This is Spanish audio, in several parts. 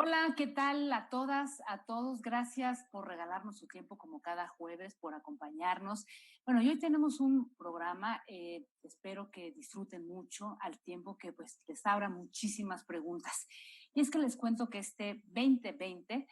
Hola, ¿qué tal a todas, a todos? Gracias por regalarnos su tiempo como cada jueves, por acompañarnos. Bueno, y hoy tenemos un programa, espero que disfruten mucho al tiempo que pues les abra muchísimas preguntas. Y es que les cuento que este 2020,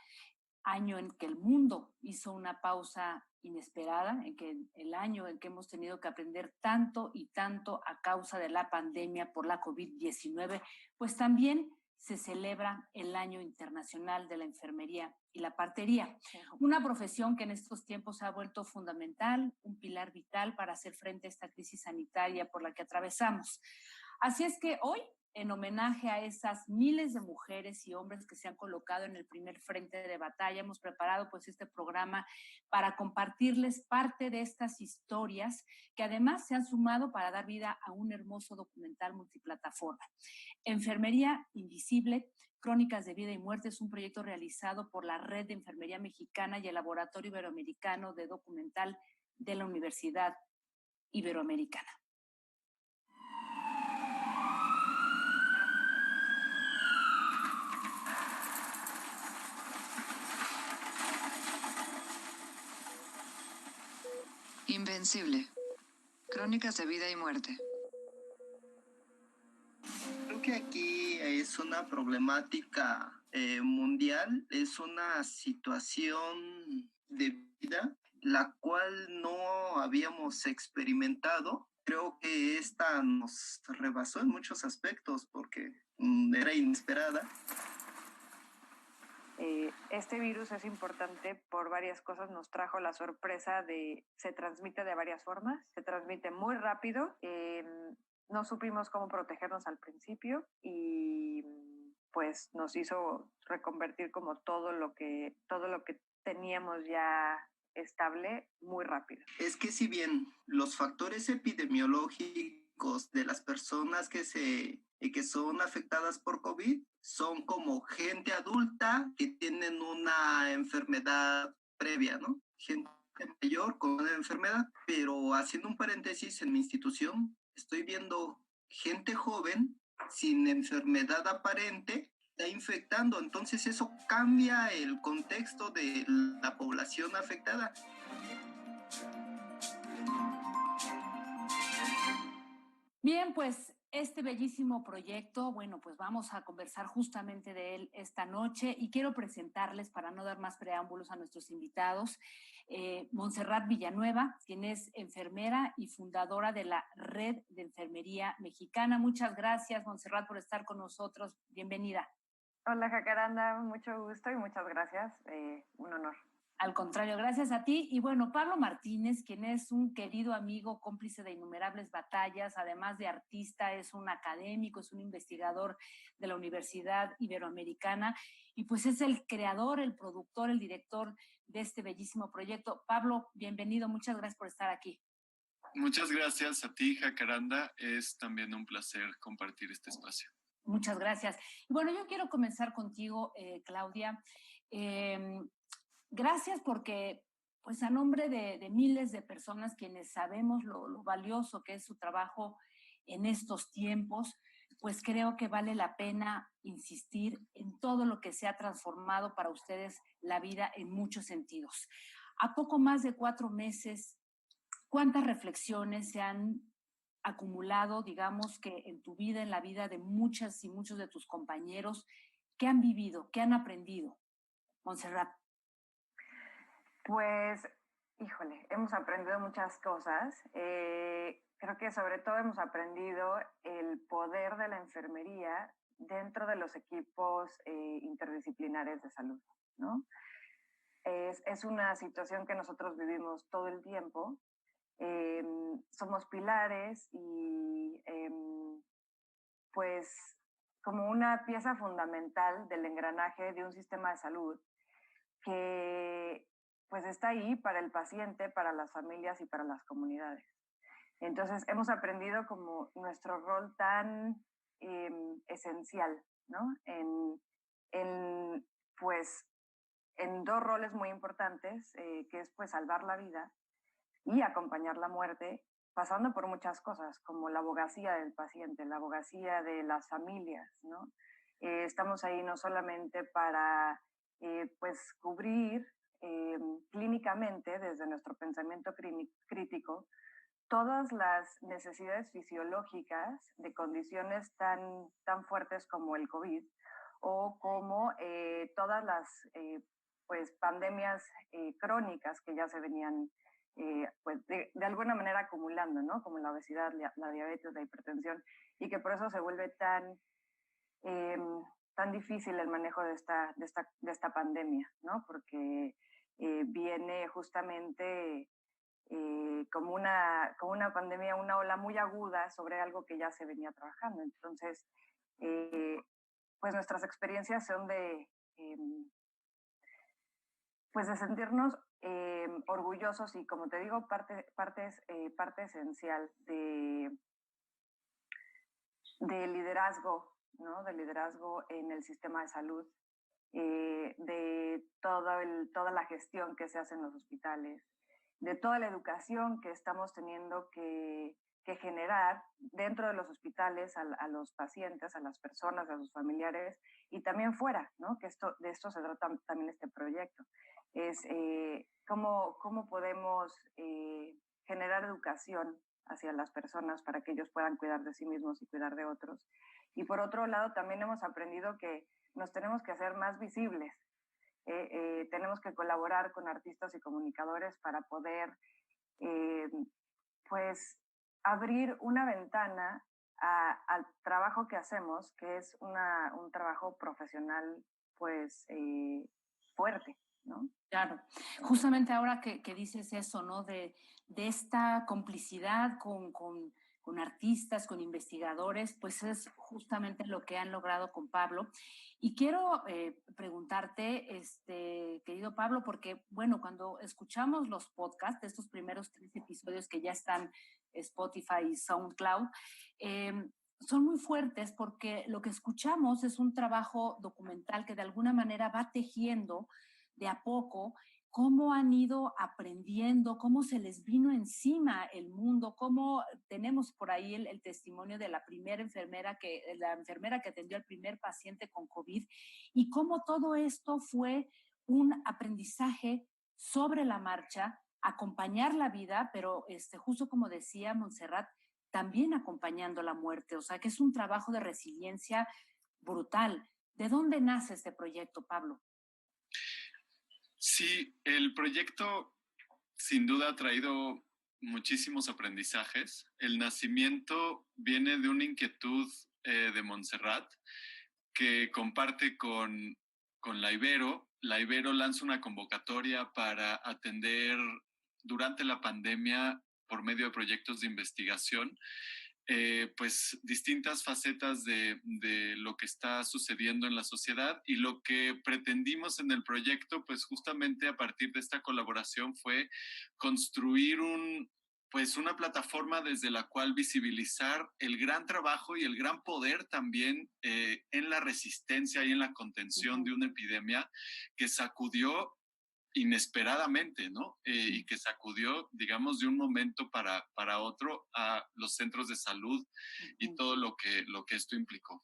año en que el mundo hizo una pausa inesperada, en que el año en que hemos tenido que aprender tanto y tanto a causa de la pandemia por la COVID-19, pues también se celebra el Año Internacional de la Enfermería y la Partería, una profesión que en estos tiempos se ha vuelto fundamental, un pilar vital para hacer frente a esta crisis sanitaria por la que atravesamos. Así es que hoy, en homenaje a esas miles de mujeres y hombres que se han colocado en el primer frente de batalla, hemos preparado pues este programa para compartirles parte de estas historias que además se han sumado para dar vida a un hermoso documental multiplataforma. Enfermería Invisible, Crónicas de Vida y Muerte es un proyecto realizado por la Red de Enfermería Mexicana y el Laboratorio Iberoamericano de Documental de la Universidad Iberoamericana. Invencible. Crónicas de Vida y Muerte. Creo que aquí es una problemática mundial, es una situación de vida la cual no habíamos experimentado. Creo que esta nos rebasó en muchos aspectos porque era inesperada. Este virus es importante por varias cosas. Nos trajo la sorpresa de se transmite de varias formas, se transmite muy rápido. No supimos cómo protegernos al principio y pues nos hizo reconvertir como todo lo que teníamos ya estable muy rápido. Es que si bien los factores epidemiológicos de las personas que son afectadas por COVID son como gente adulta que tienen una enfermedad previa, ¿no? Gente mayor con una enfermedad, pero haciendo un paréntesis en mi institución, estoy viendo gente joven sin enfermedad aparente está infectando, entonces eso cambia el contexto de la población afectada. Bien, pues este bellísimo proyecto, bueno, pues vamos a conversar justamente de él esta noche y quiero presentarles, para no dar más preámbulos a nuestros invitados, Montserrat Villanueva, quien es enfermera y fundadora de la Red de Enfermería Mexicana. Muchas gracias, Montserrat, por estar con nosotros. Bienvenida. Hola, Jacaranda, mucho gusto y muchas gracias. Un honor. Al contrario, gracias a ti. Y bueno, Pablo Martínez, quien es un querido amigo, cómplice de innumerables batallas, además de artista, es un académico, es un investigador de la Universidad Iberoamericana y pues es el creador, el productor, el director de este bellísimo proyecto. Pablo, bienvenido, muchas gracias por estar aquí. Muchas gracias a ti, Jacaranda. Es también un placer compartir este espacio. Muchas gracias. Y bueno, yo quiero comenzar contigo, Claudia. Gracias porque, pues a nombre de miles de personas quienes sabemos lo valioso que es su trabajo en estos tiempos, pues creo que vale la pena insistir en todo lo que se ha transformado para ustedes la vida en muchos sentidos. A poco más de 4 meses, ¿cuántas reflexiones se han acumulado, digamos, que en tu vida, en la vida de muchas y muchos de tus compañeros? ¿Qué han vivido? ¿Qué han aprendido? Montserrat. Pues, híjole, hemos aprendido muchas cosas. Creo que sobre todo hemos aprendido el poder de la enfermería dentro de los equipos interdisciplinares de salud, ¿no? Es una situación que nosotros vivimos todo el tiempo. Somos pilares y pues como una pieza fundamental del engranaje de un sistema de salud que pues está ahí para el paciente, para las familias y para las comunidades. Entonces hemos aprendido como nuestro rol tan esencial, ¿no? Pues en 2 roles muy importantes, que es pues salvar la vida y acompañar la muerte, pasando por muchas cosas, como la abogacía del paciente, la abogacía de las familias, ¿no? Estamos ahí no solamente para pues cubrir clínicamente desde nuestro pensamiento crítico todas las necesidades fisiológicas de condiciones tan fuertes como el COVID o como todas las pues pandemias crónicas que ya se venían pues de alguna manera acumulando, ¿no? Como la obesidad, la diabetes, la hipertensión, y que por eso se vuelve eh, tan difícil el manejo de esta pandemia, ¿no? Porque viene justamente como una pandemia, una ola muy aguda sobre algo que ya se venía trabajando. Entonces, pues nuestras experiencias son pues de sentirnos orgullosos y, como te digo, parte esencial de liderazgo, ¿no? De liderazgo en el sistema de salud, de toda la gestión que se hace en los hospitales, de toda la educación que estamos teniendo que generar dentro de los hospitales a los pacientes, a las personas, a sus familiares y también fuera, ¿no? Que de esto se trata también este proyecto. Es cómo podemos generar educación hacia las personas para que ellos puedan cuidar de sí mismos y cuidar de otros. Y por otro lado, también hemos aprendido que nos tenemos que hacer más visibles. Tenemos que colaborar con artistas y comunicadores para poder, pues, abrir una ventana al trabajo que hacemos, que es un trabajo profesional, pues, fuerte, ¿no? Claro, justamente ahora que dices eso, ¿no? De esta complicidad con artistas, con investigadores, pues es justamente lo que han logrado con Pablo. Y quiero preguntarte, querido Pablo, porque, bueno, cuando escuchamos los podcasts de estos primeros 3 episodios que ya están Spotify y SoundCloud, son muy fuertes porque lo que escuchamos es un trabajo documental que de alguna manera va tejiendo de a poco cómo han ido aprendiendo, cómo se les vino encima el mundo, cómo tenemos por ahí el testimonio de la enfermera que atendió al primer paciente con COVID y cómo todo esto fue un aprendizaje sobre la marcha, acompañar la vida, pero justo como decía Montserrat, también acompañando la muerte, o sea que es un trabajo de resiliencia brutal. ¿De dónde nace este proyecto, Pablo? Sí, el proyecto sin duda ha traído muchísimos aprendizajes. El nacimiento viene de una inquietud de Montserrat que comparte con la Ibero. La Ibero lanza una convocatoria para atender durante la pandemia por medio de proyectos de investigación pues distintas facetas de lo que está sucediendo en la sociedad, y lo que pretendimos en el proyecto, pues justamente a partir de esta colaboración fue construir pues una plataforma desde la cual visibilizar el gran trabajo y el gran poder también en la resistencia y en la contención de una epidemia que sacudió inesperadamente, ¿no? Y que sacudió, digamos, de un momento para otro a los centros de salud y todo lo que esto implicó.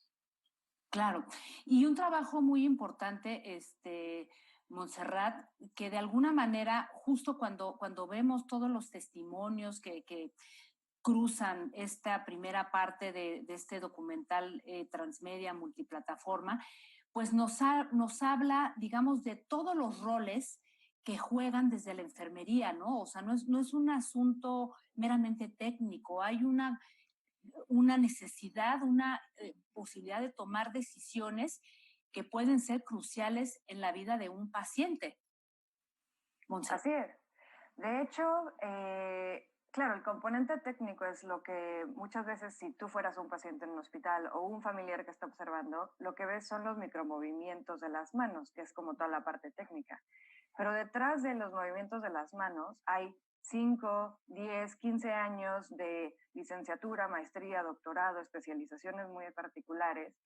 Claro, y un trabajo muy importante, Montserrat, que de alguna manera, justo cuando vemos todos los testimonios que cruzan esta primera parte de este documental transmedia multiplataforma, pues nos habla, digamos, de todos los roles que juegan desde la enfermería, ¿no? O sea, no es un asunto meramente técnico, hay una necesidad, una posibilidad de tomar decisiones que pueden ser cruciales en la vida de un paciente. Montserrat. Así es. De hecho, claro, el componente técnico es lo que muchas veces, si tú fueras un paciente en un hospital o un familiar que está observando, lo que ves son los micromovimientos de las manos, que es como toda la parte técnica. Pero detrás de los movimientos de las manos hay 5, 10, 15 años de licenciatura, maestría, doctorado, especializaciones muy particulares,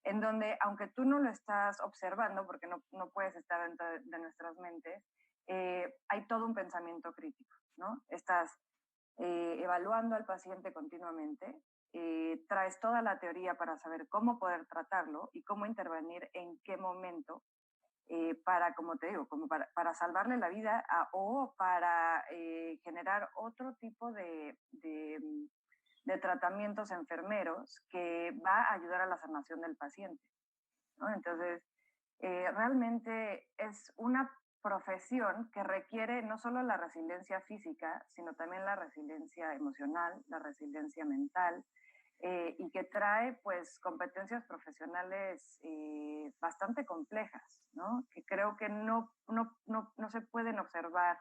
en donde, aunque tú no lo estás observando, porque no puedes estar dentro de nuestras mentes, hay todo un pensamiento crítico, ¿no? Estás evaluando al paciente continuamente, traes toda la teoría para saber cómo poder tratarlo y cómo intervenir en qué momento para, como te digo, como para salvarle la vida o para generar otro tipo de tratamientos enfermeros que va a ayudar a la sanación del paciente, ¿no? Entonces, realmente es una profesión que requiere no solo la resiliencia física, sino también la resiliencia emocional, la resiliencia mental, y que trae pues competencias profesionales bastante complejas, ¿no? Que creo que no se pueden observar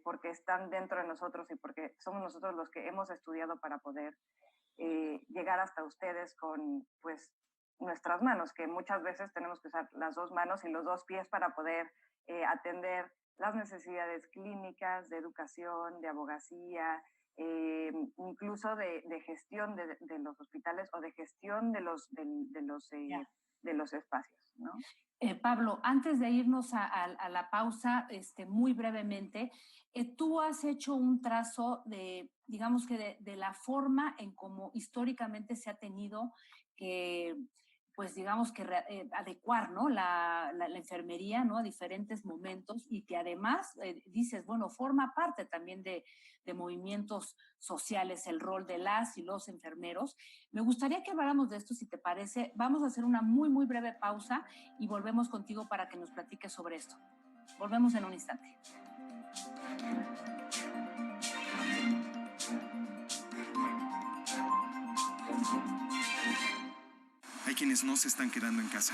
porque están dentro de nosotros y porque somos nosotros los que hemos estudiado para poder llegar hasta ustedes con pues nuestras manos, que muchas veces tenemos que usar las dos manos y los dos pies para poder atender las necesidades clínicas, de educación, de abogacía, incluso de gestión de los hospitales o de gestión de los espacios, ¿no? Pablo, antes de irnos a la pausa, muy brevemente, tú has hecho un trazo de, digamos que de la forma en cómo históricamente se ha tenido que, pues digamos que adecuar, ¿no? La enfermería, ¿no? A diferentes momentos y que además dices, bueno, forma parte también de movimientos sociales, el rol de las y los enfermeros. Me gustaría que habláramos de esto, si te parece. Vamos a hacer una muy, muy breve pausa y volvemos contigo para que nos platiques sobre esto. Volvemos en un instante. Hay quienes no se están quedando en casa.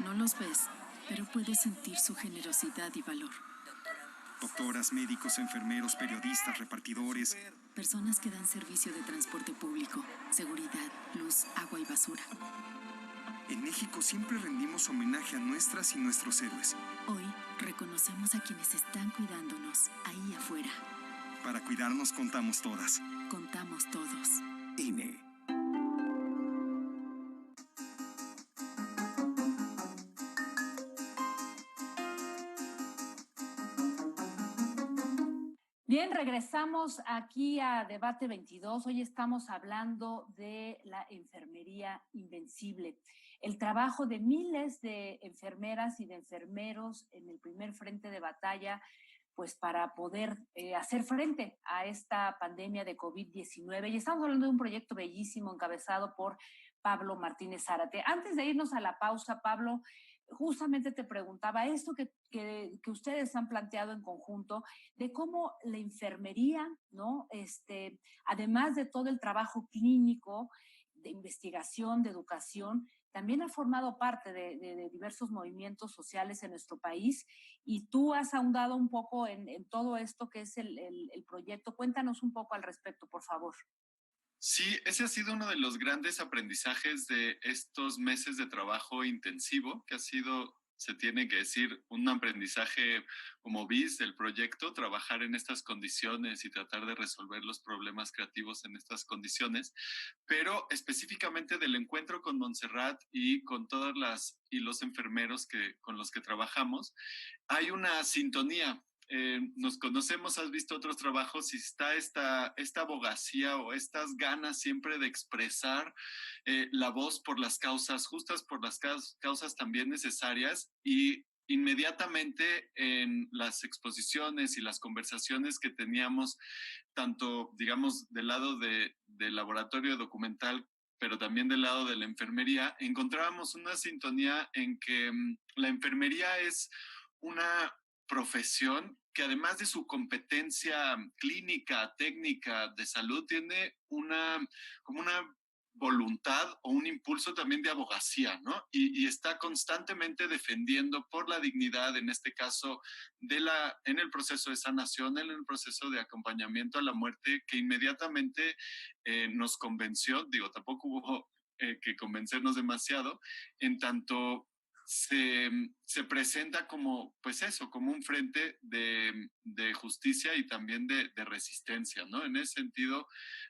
No los ves, pero puedes sentir su generosidad y valor. Doctoras, médicos, enfermeros, periodistas, repartidores. Personas que dan servicio de transporte público, seguridad, luz, agua y basura. En México siempre rendimos homenaje a nuestras y nuestros héroes. Hoy reconocemos a quienes están cuidándonos ahí afuera. Para cuidarnos contamos todas. Contamos todos. INE. Bien, regresamos aquí a Debate 22. Hoy estamos hablando de la enfermería invencible, el trabajo de miles de enfermeras y de enfermeros en el primer frente de batalla, pues para poder hacer frente a esta pandemia de COVID-19. Y estamos hablando de un proyecto bellísimo encabezado por Pablo Martínez Zárate. Antes de irnos a la pausa, Pablo, justamente te preguntaba esto que ustedes han planteado en conjunto, de cómo la enfermería, ¿no? Además de todo el trabajo clínico, de investigación, de educación, también ha formado parte de diversos movimientos sociales en nuestro país, y tú has ahondado un poco en todo esto que es el proyecto. Cuéntanos un poco al respecto, por favor. Sí, ese ha sido uno de los grandes aprendizajes de estos meses de trabajo intensivo, que ha sido, se tiene que decir, un aprendizaje como bis del proyecto, trabajar en estas condiciones y tratar de resolver los problemas creativos en estas condiciones, pero específicamente del encuentro con Montserrat y con todas las y los enfermeros con los que trabajamos, hay una sintonía. Nos conocemos, has visto otros trabajos y está esta abogacía o estas ganas siempre de expresar la voz por las causas justas, por las causas también necesarias, y inmediatamente en las exposiciones y las conversaciones que teníamos, tanto digamos del lado del laboratorio documental, pero también del lado de la enfermería, encontrábamos una sintonía en que la enfermería es una profesión que además de su competencia clínica, técnica de salud, tiene como una voluntad o un impulso también de abogacía, ¿no? Y está constantemente defendiendo por la dignidad, en este caso, en el proceso de sanación, en el proceso de acompañamiento a la muerte, que inmediatamente nos convenció, digo, tampoco hubo que convencernos demasiado, en tanto se presenta como, pues eso, como un frente de justicia y también de resistencia, ¿no? En ese sentido,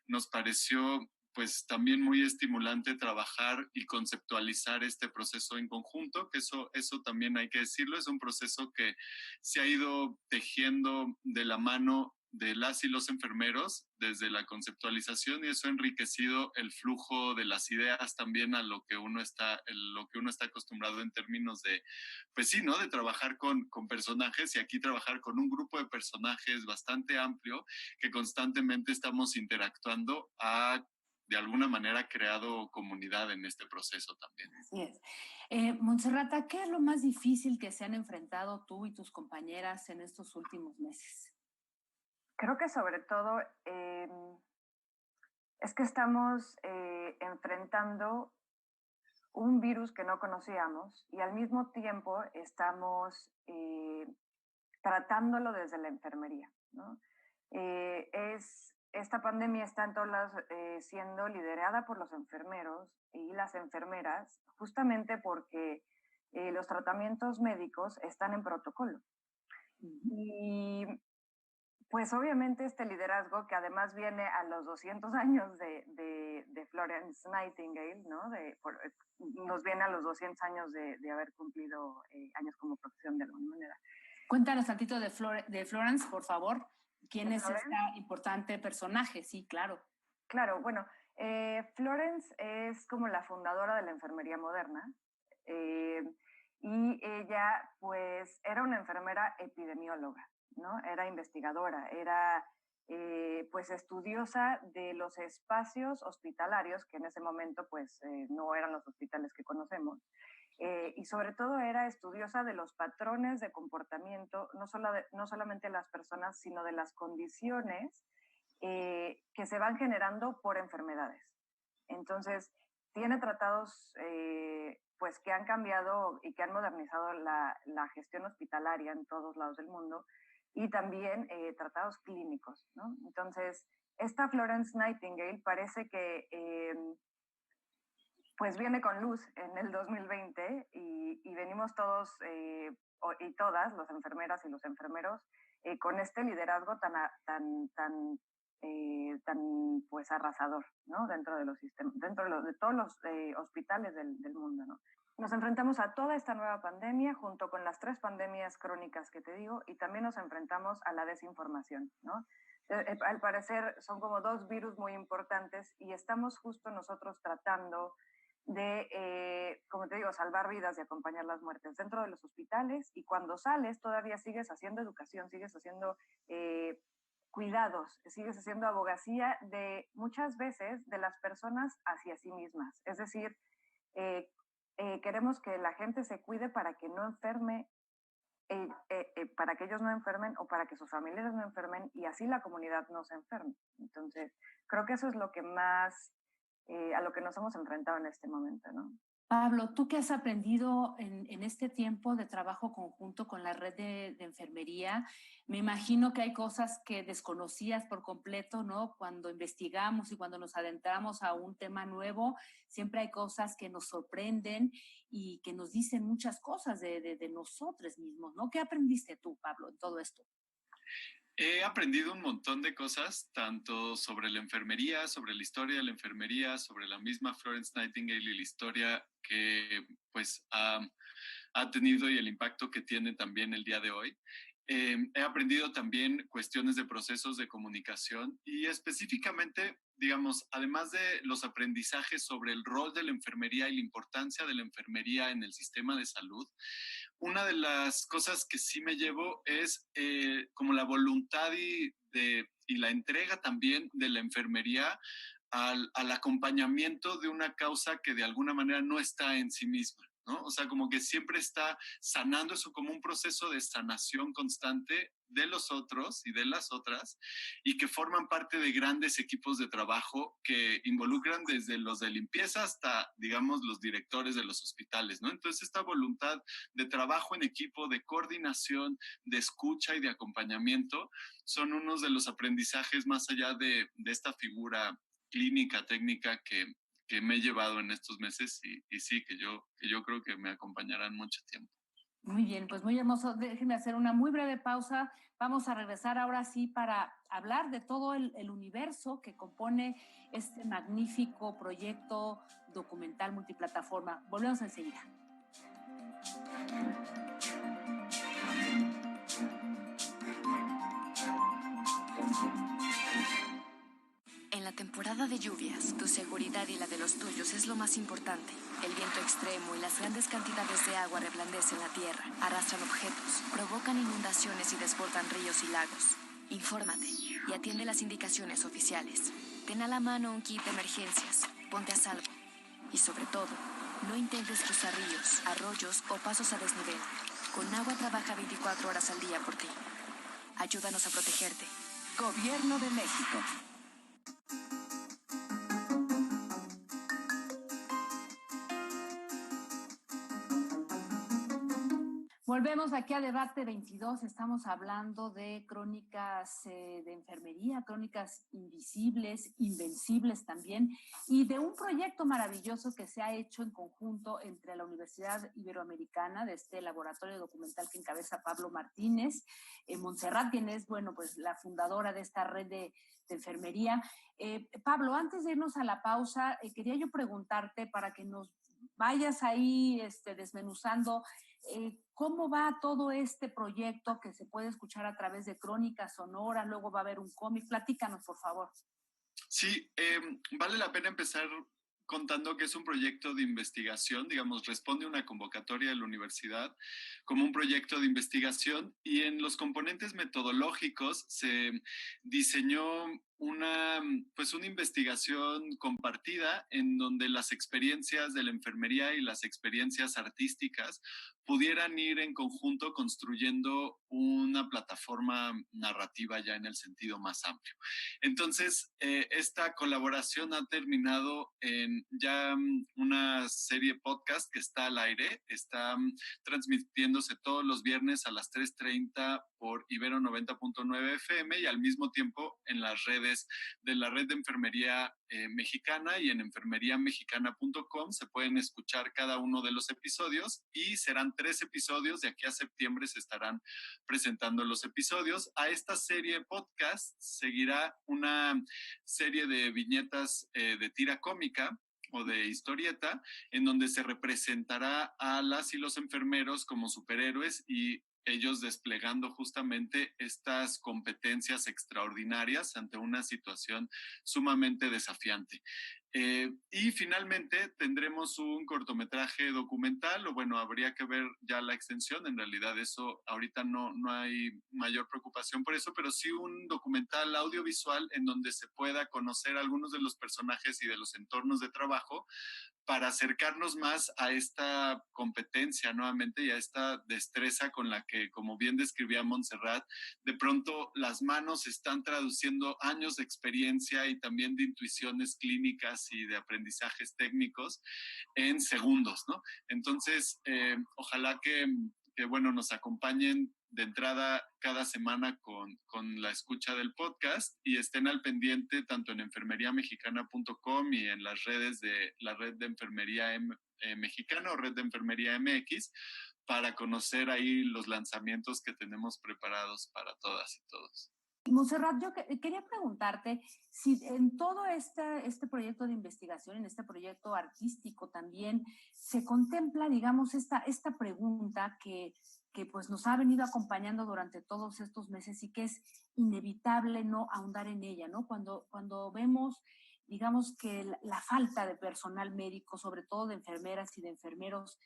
nos pareció pues también muy estimulante trabajar y conceptualizar este proceso en conjunto, que eso también hay que decirlo, es un proceso que se ha ido tejiendo de la mano las y los enfermeros desde la conceptualización, y eso ha enriquecido el flujo de las ideas también a lo que uno está acostumbrado en términos de, pues sí, ¿no? De trabajar con personajes, y aquí trabajar con un grupo de personajes bastante amplio que constantemente estamos interactuando, de alguna manera creado comunidad en este proceso también. Así es. Montserrat, ¿qué es lo más difícil que se han enfrentado tú y tus compañeras en estos últimos meses? Creo que sobre todo es que estamos enfrentando un virus que no conocíamos y al mismo tiempo estamos tratándolo desde la enfermería, ¿no? Esta pandemia está en todas siendo liderada por los enfermeros y las enfermeras, justamente porque los tratamientos médicos están en protocolo. Y pues obviamente este liderazgo, que además viene a los 200 años de Florence Nightingale, ¿no? Nos viene a los 200 años de haber cumplido años como profesión de alguna manera. Cuéntanos tantito de Florence, por favor. ¿Quién es esta importante personaje? Sí, claro. Claro, bueno, Florence es como la fundadora de la enfermería moderna, y ella pues era una enfermera epidemióloga, ¿no? Era investigadora, era pues estudiosa de los espacios hospitalarios, que en ese momento pues no eran los hospitales que conocemos, y sobre todo era estudiosa de los patrones de comportamiento, no solamente de las personas, sino de las condiciones que se van generando por enfermedades. Entonces, tiene tratados pues que han cambiado y que han modernizado la gestión hospitalaria en todos lados del mundo, y también tratados clínicos, ¿no? Entonces, esta Florence Nightingale parece que pues viene con luz en el 2020 y venimos todos y todas, las enfermeras y los enfermeros, con este liderazgo tan pues arrasador, ¿no? Dentro de los sistemas, de todos los hospitales del mundo, ¿no? Nos enfrentamos a toda esta nueva pandemia junto con las 3 pandemias crónicas que te digo, y también nos enfrentamos a la desinformación, ¿no? Al parecer son como 2 virus muy importantes y estamos justo nosotros tratando de, como te digo, salvar vidas y acompañar las muertes dentro de los hospitales, y cuando sales todavía sigues haciendo educación, sigues haciendo cuidados, sigues haciendo abogacía de muchas veces de las personas hacia sí mismas. Es decir, queremos que la gente se cuide para que no enferme, para que ellos no enfermen o para que sus familiares no enfermen, y así la comunidad no se enferme. Entonces, creo que eso es lo que más, a lo que nos hemos enfrentado en este momento, ¿no? Pablo, ¿tú qué has aprendido en este tiempo de trabajo conjunto con la red de enfermería? Me imagino que hay cosas que desconocías por completo, ¿no? Cuando investigamos y cuando nos adentramos a un tema nuevo, siempre hay cosas que nos sorprenden y que nos dicen muchas cosas de nosotros mismos, ¿no? ¿Qué aprendiste tú, Pablo, en todo esto? He aprendido un montón de cosas, tanto sobre la enfermería, sobre la historia de la enfermería, sobre la misma Florence Nightingale y la historia que pues ha tenido y el impacto que tiene también el día de hoy. He aprendido también cuestiones de procesos de comunicación y específicamente, digamos, además de los aprendizajes sobre el rol de la enfermería y la importancia de la enfermería en el sistema de salud, una de las cosas que sí me llevo es como la voluntad y la entrega también de la enfermería al acompañamiento de una causa que de alguna manera no está en sí misma, ¿no? O sea, como que siempre está sanando eso como un proceso de sanación constante de los otros y de las otras, y que forman parte de grandes equipos de trabajo que involucran desde los de limpieza hasta, digamos, los directores de los hospitales, ¿no? Entonces, esta voluntad de trabajo en equipo, de coordinación, de escucha y de acompañamiento, son unos de los aprendizajes más allá de esta figura clínica, técnica que me he llevado en estos meses, y sí, que yo creo que me acompañarán mucho tiempo. Muy bien, pues muy hermoso. Déjenme hacer una muy breve pausa. Vamos a regresar ahora sí para hablar de todo el universo que compone este magnífico proyecto documental multiplataforma. Volvemos enseguida. temporada de lluvias, tu seguridad y la de los tuyos es lo más importante. El viento extremo y las grandes cantidades de agua reblandecen la tierra, arrastran objetos, provocan inundaciones y desbordan ríos y lagos. Infórmate y atiende las indicaciones oficiales. Ten a la mano un kit de emergencias, ponte a salvo. Y sobre todo, no intentes cruzar ríos, arroyos o pasos a desnivel. Con Agua trabaja 24 horas al día por ti. Ayúdanos a protegerte. Gobierno de México. Volvemos aquí a Debate 22. Estamos hablando de crónicas de enfermería, crónicas invisibles, invencibles también, y de un proyecto maravilloso que se ha hecho en conjunto entre la Universidad Iberoamericana, de este laboratorio documental que encabeza Pablo Martínez, Montserrat, quien es, bueno, pues la fundadora de esta red de enfermería. Pablo, antes de irnos a la pausa, quería yo preguntarte para que nos vayas ahí desmenuzando cómo va todo este proyecto que se puede escuchar a través de crónicas sonoras, luego va a haber un cómic. Platícanos, por favor. Sí, vale la pena empezar contando que es un proyecto de investigación, digamos, responde a una convocatoria de la universidad como un proyecto de investigación, y en los componentes metodológicos se diseñó una investigación compartida en donde las experiencias de la enfermería y las experiencias artísticas pudieran ir en conjunto construyendo una plataforma narrativa ya en el sentido más amplio. Entonces, esta colaboración ha terminado en ya una serie podcast que está al aire, está transmitiéndose todos los viernes a las 3:30 por Ibero 90.9 FM y al mismo tiempo en las redes de la Red de Enfermería Mexicana y en enfermeriamexicana.com se pueden escuchar cada uno de los episodios, y serán 3 episodios. De aquí a septiembre se estarán presentando los episodios. A esta serie podcast seguirá una serie de viñetas de tira cómica o de historieta, en donde se representará a las y los enfermeros como superhéroes y ellos desplegando justamente estas competencias extraordinarias ante una situación sumamente desafiante. Y finalmente tendremos un cortometraje documental, o bueno, habría que ver ya la extensión. En realidad eso ahorita no hay mayor preocupación por eso, pero sí un documental audiovisual en donde se pueda conocer algunos de los personajes y de los entornos de trabajo, para acercarnos más a esta competencia nuevamente y a esta destreza con la que, como bien describía Montserrat, de pronto las manos están traduciendo años de experiencia y también de intuiciones clínicas y de aprendizajes técnicos en segundos, ¿no? Entonces, ojalá que bueno, nos acompañen de entrada cada semana con la escucha del podcast y estén al pendiente tanto en enfermeriamexicana.com y en las redes de la Red de Enfermería Mexicana o Red de Enfermería MX para conocer ahí los lanzamientos que tenemos preparados para todas y todos. Montserrat, yo quería preguntarte si en todo este proyecto de investigación, en este proyecto artístico también, se contempla, digamos, esta pregunta que pues nos ha venido acompañando durante todos estos meses y que es inevitable no ahondar en ella, ¿no? Cuando vemos, digamos, que la falta de personal médico, sobre todo de enfermeras y de enfermeros,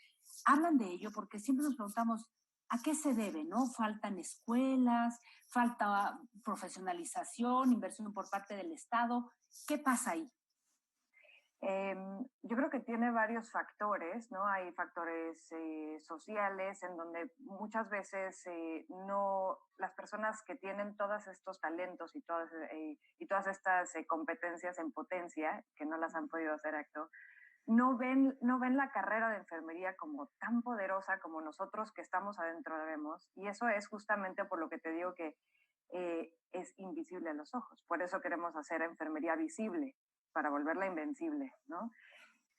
hablan de ello porque siempre nos preguntamos, ¿a qué se debe, no? Faltan escuelas, falta profesionalización, inversión por parte del Estado. ¿Qué pasa ahí? Yo creo que tiene varios factores, ¿no? Hay factores sociales en donde muchas veces las personas que tienen todos estos talentos y todas estas competencias en potencia, que no las han podido hacer acto, no ven la carrera de enfermería como tan poderosa como nosotros que estamos adentro la vemos, y eso es justamente por lo que te digo que es invisible a los ojos. Por eso queremos hacer enfermería visible, para volverla invencible, ¿no?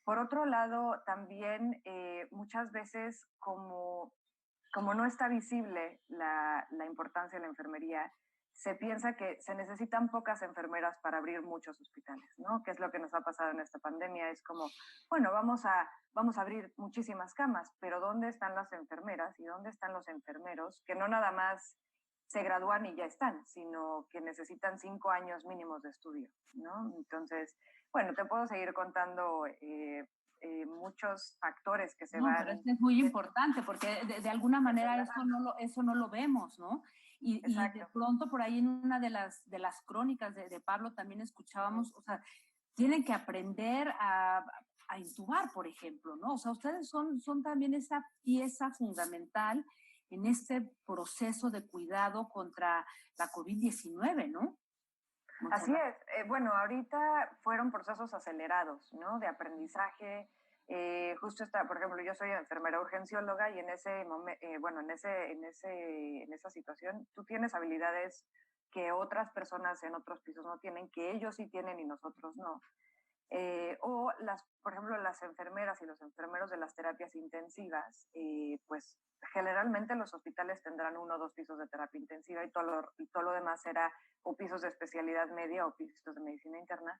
Por otro lado, también muchas veces como no está visible la importancia de la enfermería, se piensa que se necesitan pocas enfermeras para abrir muchos hospitales, ¿no? Que es lo que nos ha pasado en esta pandemia. Es como, bueno, vamos a abrir muchísimas camas, pero ¿dónde están las enfermeras y dónde están los enfermeros que no nada más se gradúan y ya están, sino que necesitan 5 años mínimos de estudio, ¿no? Entonces, bueno, te puedo seguir contando muchos factores que se van... Pero esto es muy importante porque de alguna manera eso no lo vemos, ¿no? Y de pronto por ahí en una de las crónicas de Pablo también escuchábamos, o sea, tienen que aprender a intubar, por ejemplo, ¿no? O sea, ustedes son también esa pieza fundamental en este proceso de cuidado contra la COVID-19, ¿no? Así es. Bueno, ahorita fueron procesos acelerados, ¿no? De aprendizaje. Justo por ejemplo, yo soy enfermera urgencióloga y en ese momento, en esa situación, tú tienes habilidades que otras personas en otros pisos no tienen, que ellos sí tienen y nosotros no. Por ejemplo, las enfermeras y los enfermeros de las terapias intensivas, pues generalmente los hospitales tendrán 1 o 2 pisos de terapia intensiva y todo lo demás será o pisos de especialidad media o pisos de medicina interna.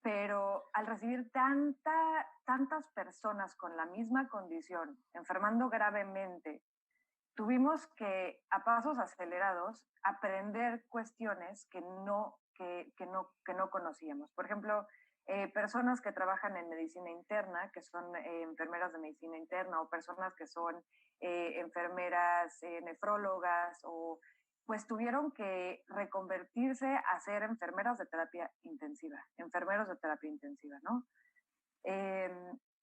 Pero al recibir tantas personas con la misma condición, enfermando gravemente, tuvimos que, a pasos acelerados, aprender cuestiones que no conocíamos. Por ejemplo, personas que trabajan en medicina interna, que son enfermeras de medicina interna, o personas que son enfermeras nefrólogas, pues tuvieron que reconvertirse a ser enfermeros de terapia intensiva, ¿no?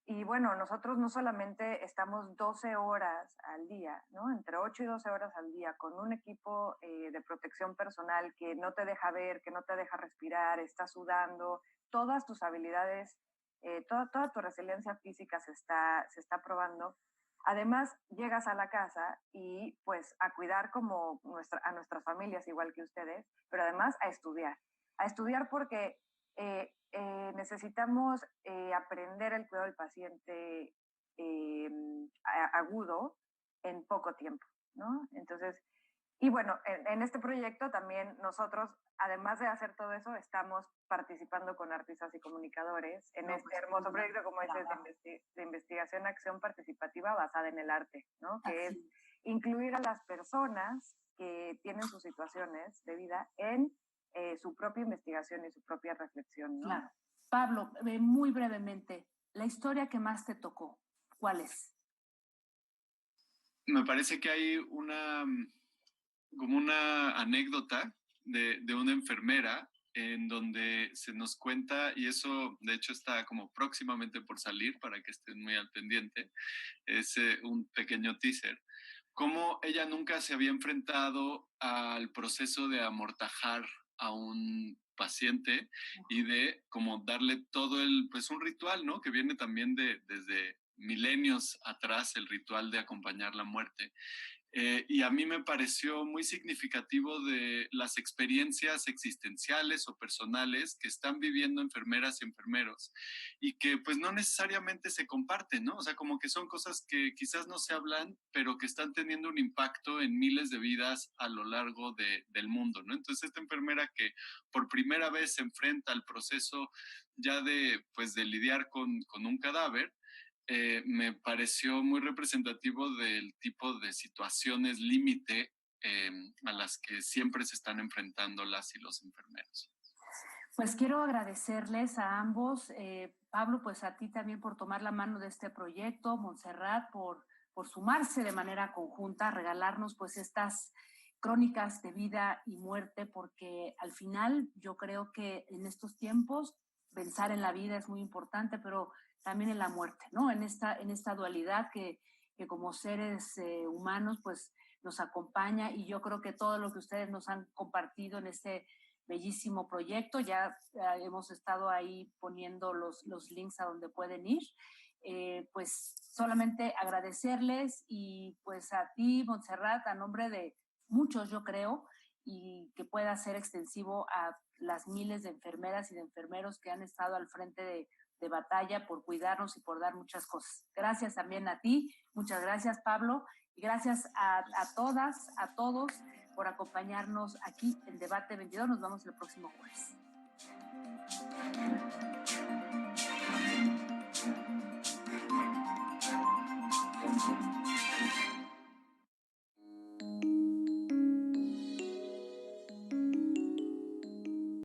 Y bueno, nosotros no solamente estamos 12 horas al día, ¿no? Entre 8 y 12 horas al día con un equipo de protección personal que no te deja ver, que no te deja respirar, está sudando, todas tus habilidades, toda tu resiliencia física se está probando. Además, llegas a la casa y pues a cuidar como a nuestras familias, igual que ustedes, pero además a estudiar porque necesitamos aprender el cuidado del paciente agudo en poco tiempo, ¿no? Entonces, y bueno, en este proyecto también nosotros, además de hacer todo eso, estamos participando con artistas y comunicadores en este hermoso proyecto, como dices, de investigación, acción participativa basada en el arte, ¿no? Que es incluir a las personas que tienen sus situaciones de vida en su propia investigación y su propia reflexión, ¿no? Claro. Pablo, muy brevemente, la historia que más te tocó, ¿cuál es? Me parece que hay como una anécdota de una enfermera en donde se nos cuenta, y eso de hecho está como próximamente por salir para que estén muy al pendiente, es un pequeño teaser, cómo ella nunca se había enfrentado al proceso de amortajar a un paciente y de como darle todo pues un ritual, ¿no? Que viene también desde milenios atrás, el ritual de acompañar la muerte. Y a mí me pareció muy significativo de las experiencias existenciales o personales que están viviendo enfermeras y enfermeros y que pues no necesariamente se comparten, ¿no? O sea, como que son cosas que quizás no se hablan, pero que están teniendo un impacto en miles de vidas a lo largo del mundo, ¿no? Entonces esta enfermera que por primera vez se enfrenta al proceso ya de lidiar con un cadáver, me pareció muy representativo del tipo de situaciones límite a las que siempre se están enfrentando las y los enfermeros. Pues quiero agradecerles a ambos, Pablo, pues a ti también por tomar la mano de este proyecto, Montserrat, por sumarse de manera conjunta, regalarnos pues estas crónicas de vida y muerte, porque al final yo creo que en estos tiempos pensar en la vida es muy importante, pero también en la muerte, ¿no? En esta dualidad que como seres humanos pues nos acompaña, y yo creo que todo lo que ustedes nos han compartido en este bellísimo proyecto, ya hemos estado ahí poniendo los links a donde pueden ir, pues solamente agradecerles, y pues a ti, Montserrat, a nombre de muchos, yo creo, y que pueda ser extensivo a las miles de enfermeras y de enfermeros que han estado al frente de batalla por cuidarnos y por dar muchas cosas. Gracias también a ti, muchas gracias, Pablo, y gracias a todas, a todos por acompañarnos aquí en Debate 22. Nos vemos el próximo jueves.